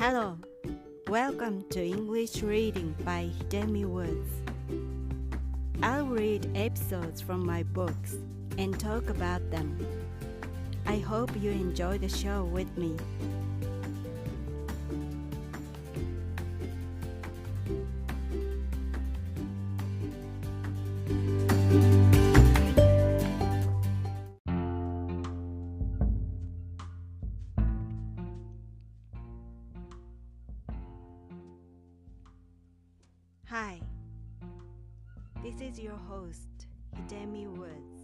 Hello, welcome to English Reading by Hidemi Woods. I'll read episodes from my books and talk about them. I hope you enjoy the show with me. Hi, this is your host, Hidemi Woods.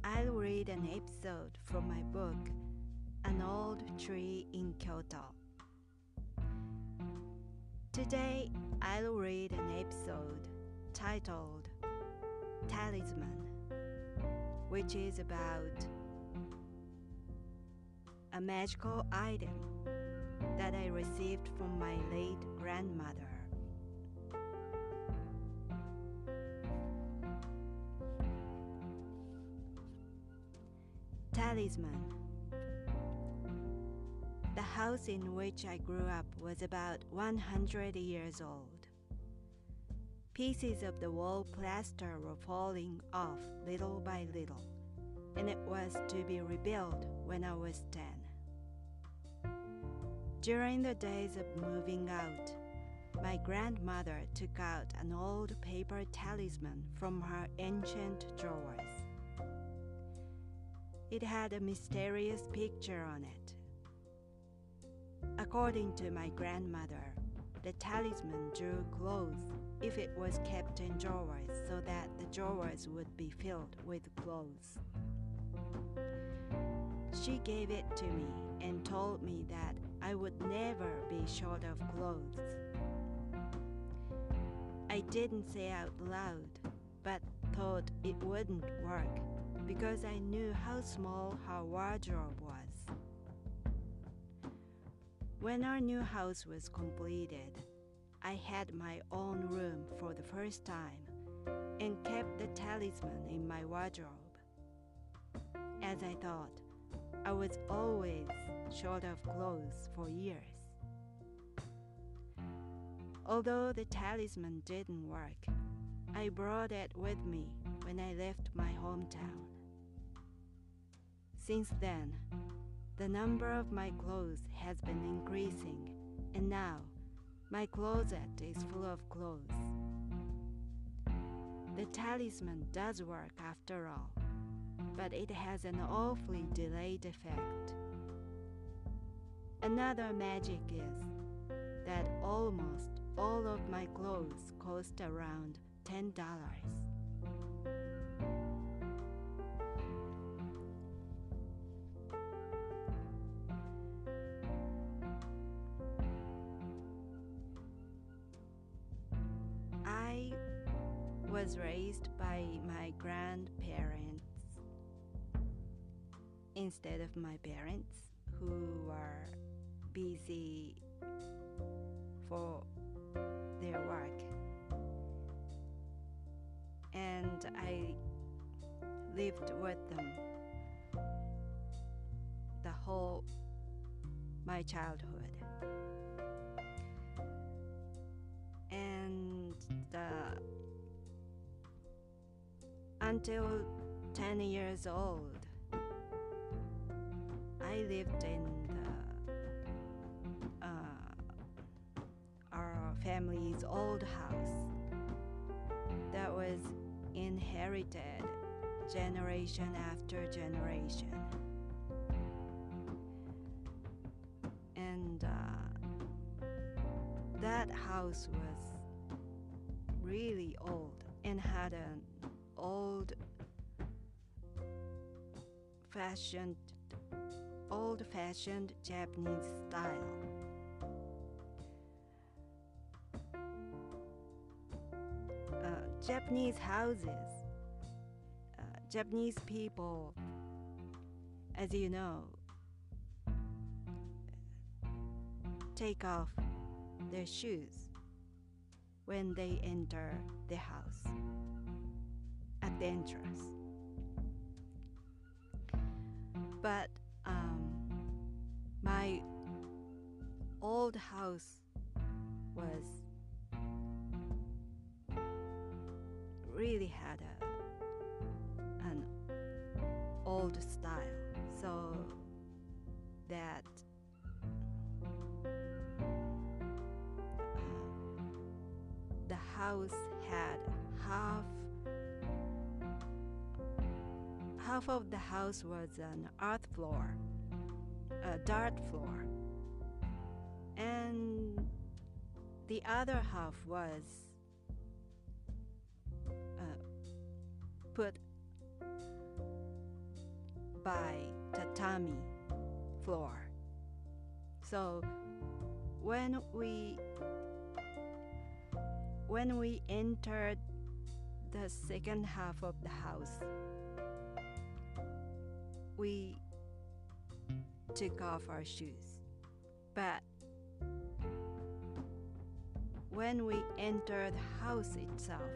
I'll read an episode from my book, An Old Tree in Kyoto. Today, I'll read an episode titled Talisman, which is about a magical item that I received from my late grandmother. Talisman. The house in which I grew up was about 100 years old. Pieces of the wall plaster were falling off little by little, and it was to be rebuilt when I was 10. During the days of moving out, my grandmother took out an old paper talisman from her ancient drawers. It had a mysterious picture on it. According to my grandmother, the talisman drew clothes if it was kept in drawers so that the drawers would be filled with clothes. She gave it to me and told me that I would never be short of clothes. I didn't say out loud, but thought it wouldn't work because I knew how small her wardrobe was. When our new house was completed, I had my own room for the first time and kept the talisman in my wardrobe. As I thought, I was always short of clothes for years. Although the talisman didn't work, I brought it with me when I left my hometown. Since then, the number of my clothes has been increasing, and now my closet is full of clothes. The talisman does work after all, but it has an awfully delayed effect. Another magic is that almost all of my clothes cost around $10. I was raised by my grandparents instead of my parents, who were busy for their work. And I lived with them the whole my childhood. And until 10 years old, I lived in our family's old house that was inherited generation after generation. And that house was really old and had an old-fashioned Japanese style. Japanese houses, Japanese people, as you know, take off their shoes when they enter the house at the entrance. But my old house was really had an old style, so that the house had half of the house was an earth floor, a dirt floor, and the other half was put by tatami floor. So when we entered the second half of the house, we took off our shoes. But when we entered the house itself,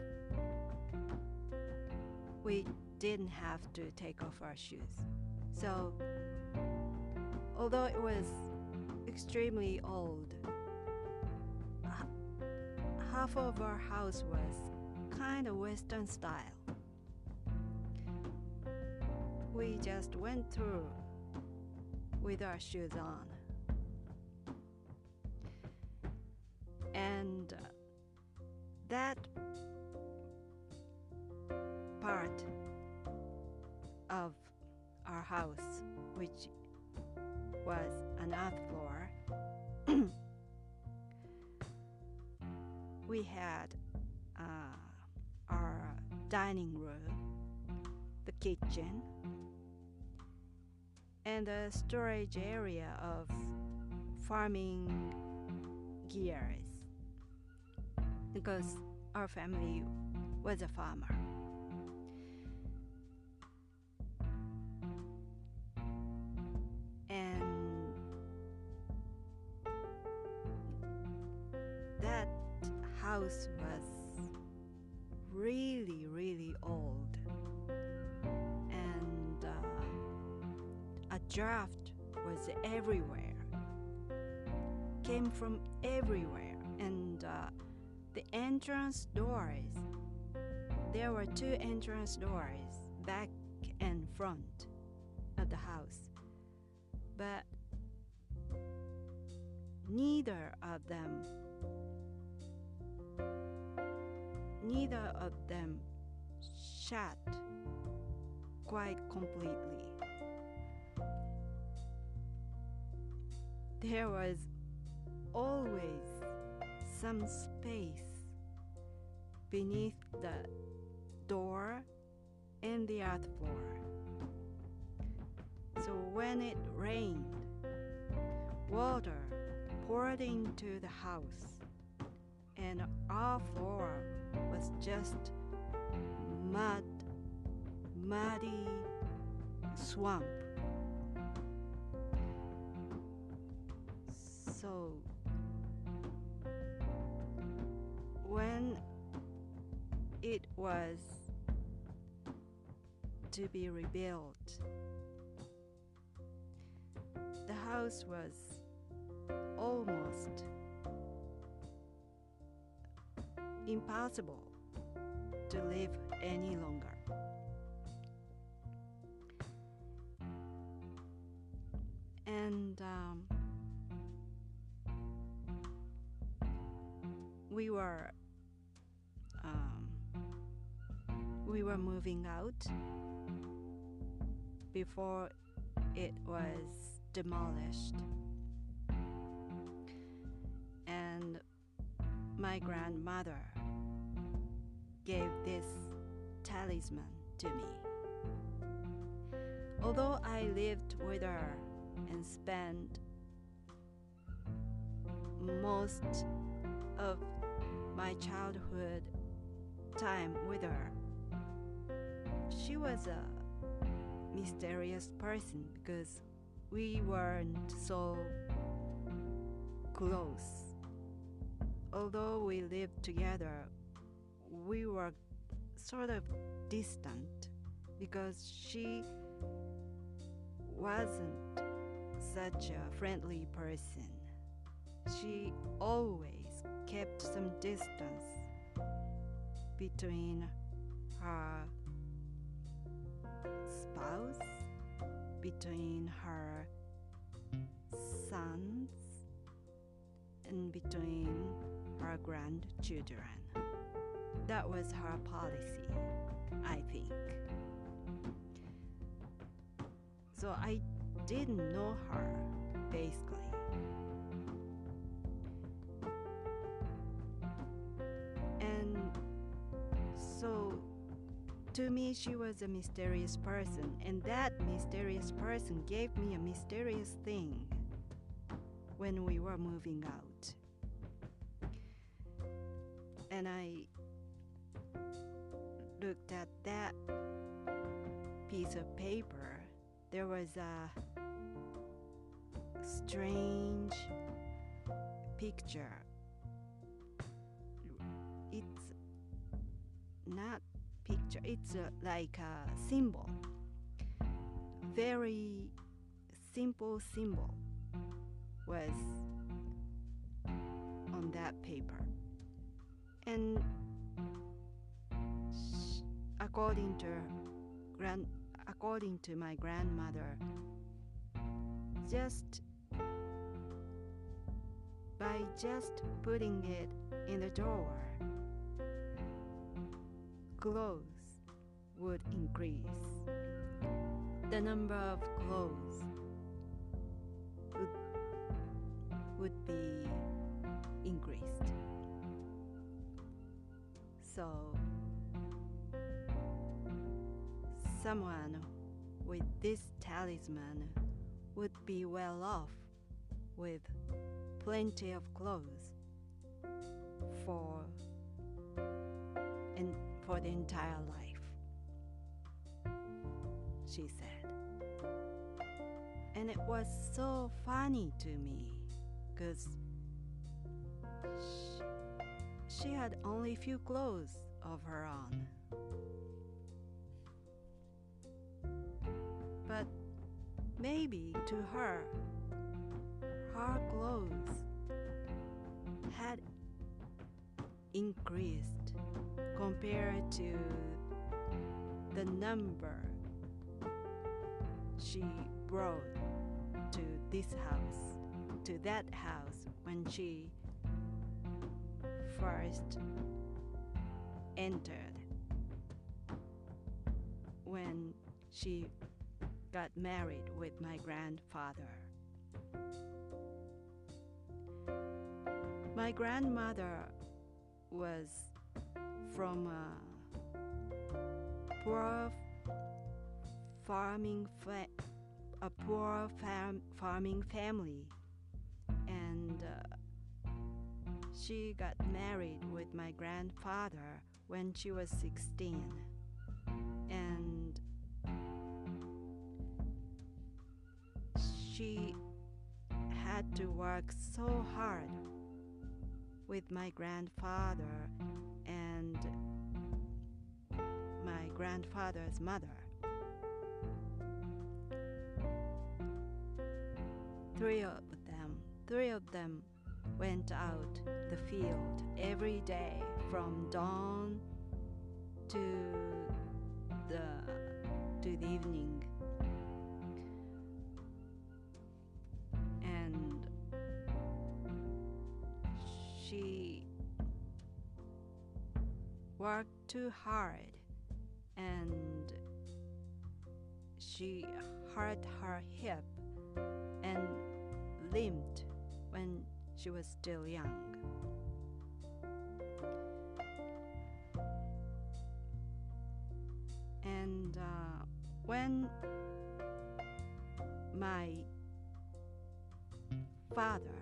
we didn't have to take off our shoes. So although it was extremely old, half of our house was kind of Western style. We just went through with our shoes on. And that part of our house, which was an earth floor, we had our dining room, the kitchen, and the storage area of farming gears, because our family was a farmer. And that house was really, really old, and a draft was everywhere, came from everywhere, and the entrance doors, there were two entrance doors, back and front of the house, but neither of them shut quite completely. There was always some space beneath the door and the earth floor. So when it rained, water poured into the house, and our floor was just muddy swamp. So when it was to be rebuilt, the house was almost impossible to live any longer. And we were moving out before it was demolished, and my grandmother gave this talisman to me. Although I lived with her and spent most of my childhood time with her, she was a mysterious person because we weren't so close. Although we lived together, we were sort of distant because she wasn't such a friendly person. she always kept some distance between her spouse, between her sons, and between her grandchildren. That was her policy, I think. So I didn't know her, basically. And so to me, she was a mysterious person, and that mysterious person gave me a mysterious thing when we were moving out. And I looked at that piece of paper. There was a strange picture. It's not picture, it's like a symbol. Very simple symbol was on that paper. And according to my grandmother, by just putting it in the drawer, clothes would increase. The number of clothes would be increased. So someone with this talisman would be well off with plenty of clothes for the entire life, she said. And it was so funny to me because she had only few clothes of her own. But maybe to her, her clothes had increased compared to the number she brought to that house when she first entered, when she got married with my grandfather. My grandmother was from a poor farming family, and she got married with my grandfather when she was 16, and she had to work so hard with my grandfather and my grandfather's mother. Three of them went out the field every day from dawn to the evening. And she worked too hard, and she hurt her hip and limped when she was still young. And when my father,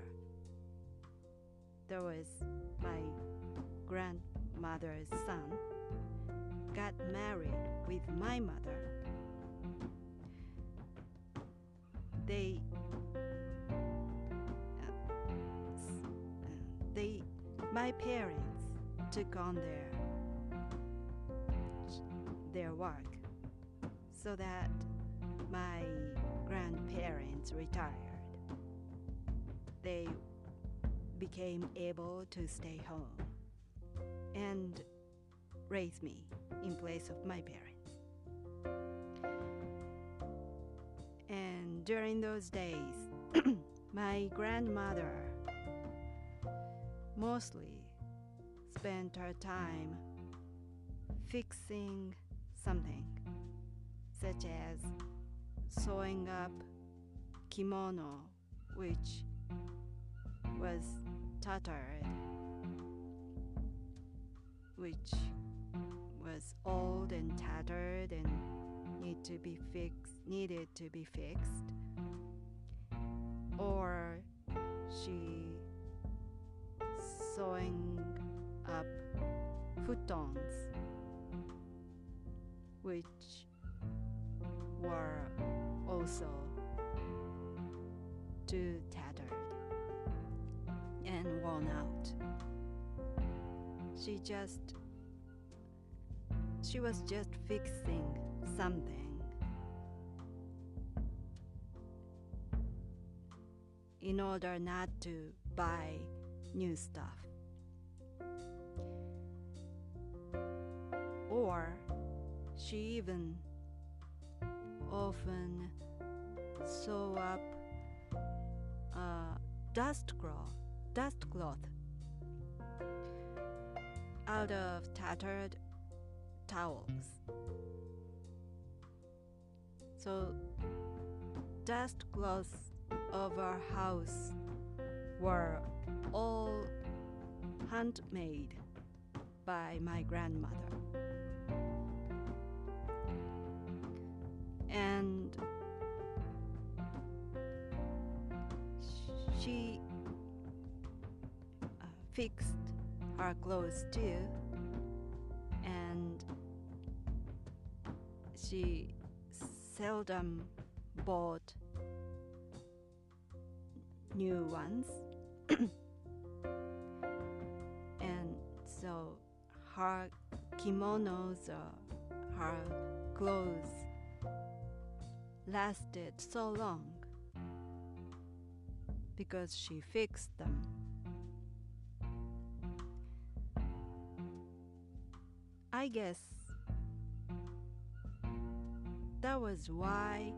there was my grandmother's son, got married with my mother, my parents took on their work so that my grandparents retired. They became able to stay home and raise me in place of my parents. And during those days, my grandmother mostly spent her time fixing something, such as sewing up kimono, which was tattered, which was old and tattered and needed to be fixed, or she sewing up futons, which were also too tattered and worn out. She was just fixing something in order not to buy new stuff. Or she even often sew up a dust cloth out of tattered towels. So dust cloths of our house were all handmade by my grandmother. And she fixed her clothes too, and she seldom bought new ones. And so her kimonos or her clothes lasted so long because she fixed them. I guess that was why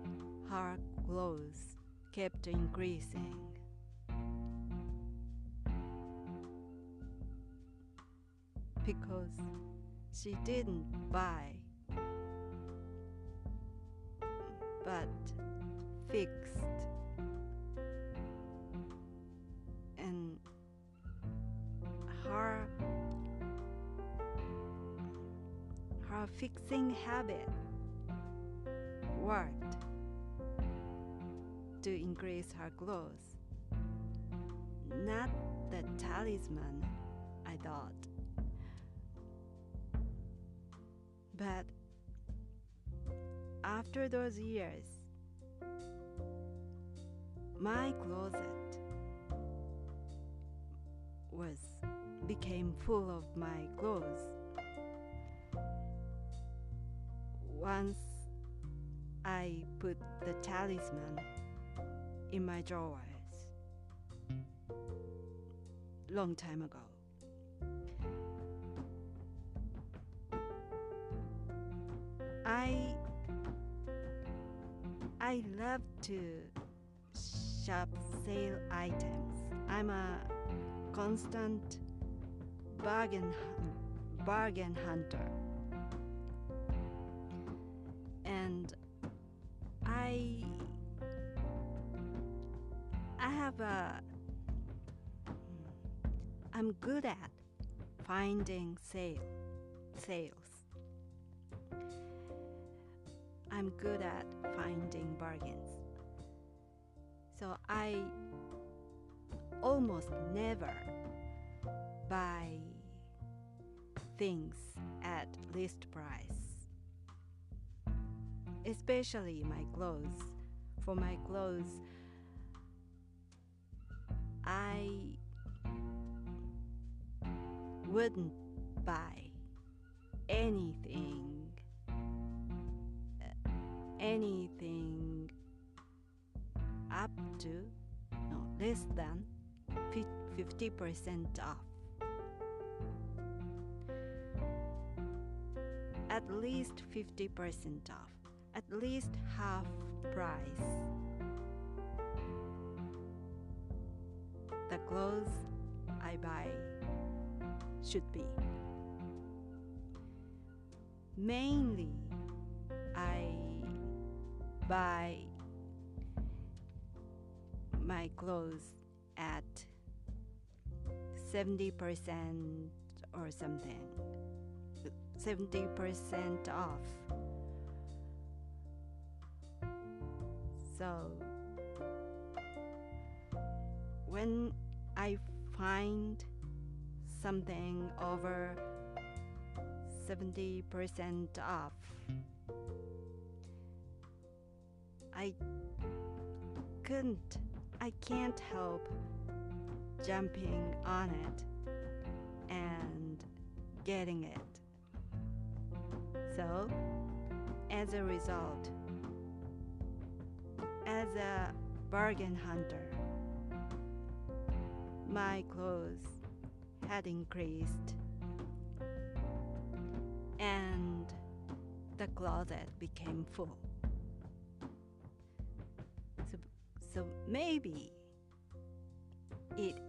her clothes kept increasing. Because she didn't buy, but fixed. And her fixing habit worked to increase her clothes. Not the talisman, I thought. But after those years, my closet became full of my clothes. Once I put the talisman in my drawers, long time ago. I love to shop sale items. I'm a constant bargain hunter. And I'm good at finding sales. I'm good at finding bargains. So I almost never buy things at list price. Especially my clothes. For my clothes, I wouldn't buy anything less than 50% off. At least 50% off. At least half price. The clothes I buy should be. Mainly, I buy my clothes at 70% or something. 70% off. So when I find something over 70% off, I can't help jumping on it and getting it. So, as a result, as a bargain hunter, my clothes had increased and the closet became full. So maybe it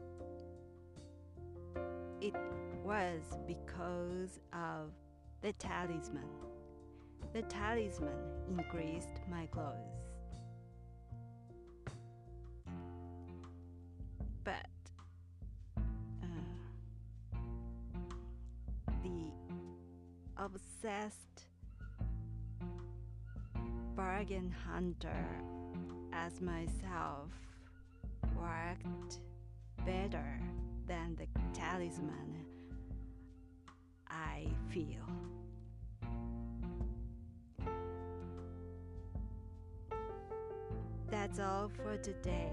was because of the talisman. The talisman increased my clothes. But the obsessed bargain hunter as myself worked better than the talisman, I feel. That's all for today.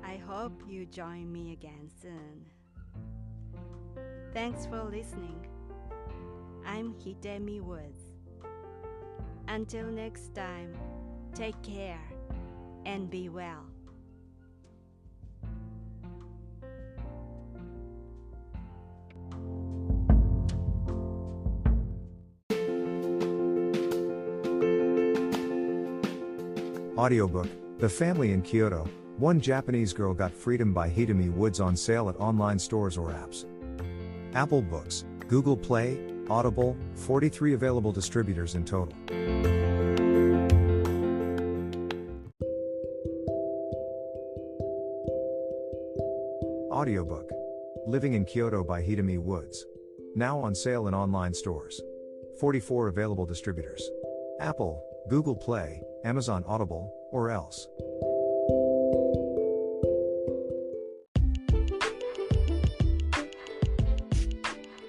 I hope you join me again soon. Thanks for listening. I'm Hidemi Woods. Until next time, take care and be well. Audiobook, The Family in Kyoto, One Japanese Girl Got Freedom by Hidemi Woods on sale at online stores or apps. Apple Books, Google Play, Audible, 43 available distributors in total. Audiobook, Living in Kyoto by Hidemi Woods. Now on sale in online stores. 44 available distributors. Apple, Google Play, Amazon Audible, or else.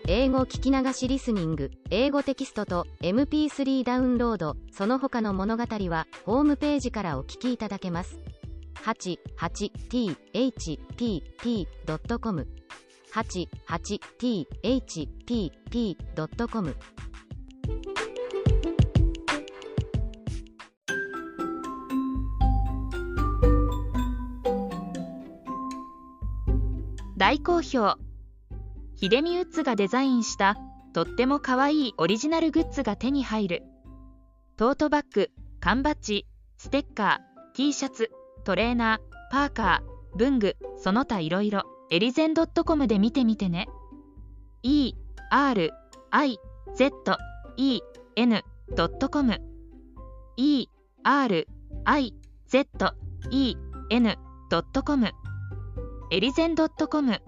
英語聞き流しリスニング、英語テキストと MP3 ダウンロード、その他の物語はホームページからお聞きいただけます。88thpp.com 88thpp.com。 大好評。ヒデミウッズがデザインしたとってもかわいいオリジナルグッズが手に入る。トートバッグ、缶バッジ、ステッカー、T シャツ、トレーナー、パーカー、文具、その他いろいろ、エリゼン .com で見てみてね。erizen.com erizen.com エリゼン .com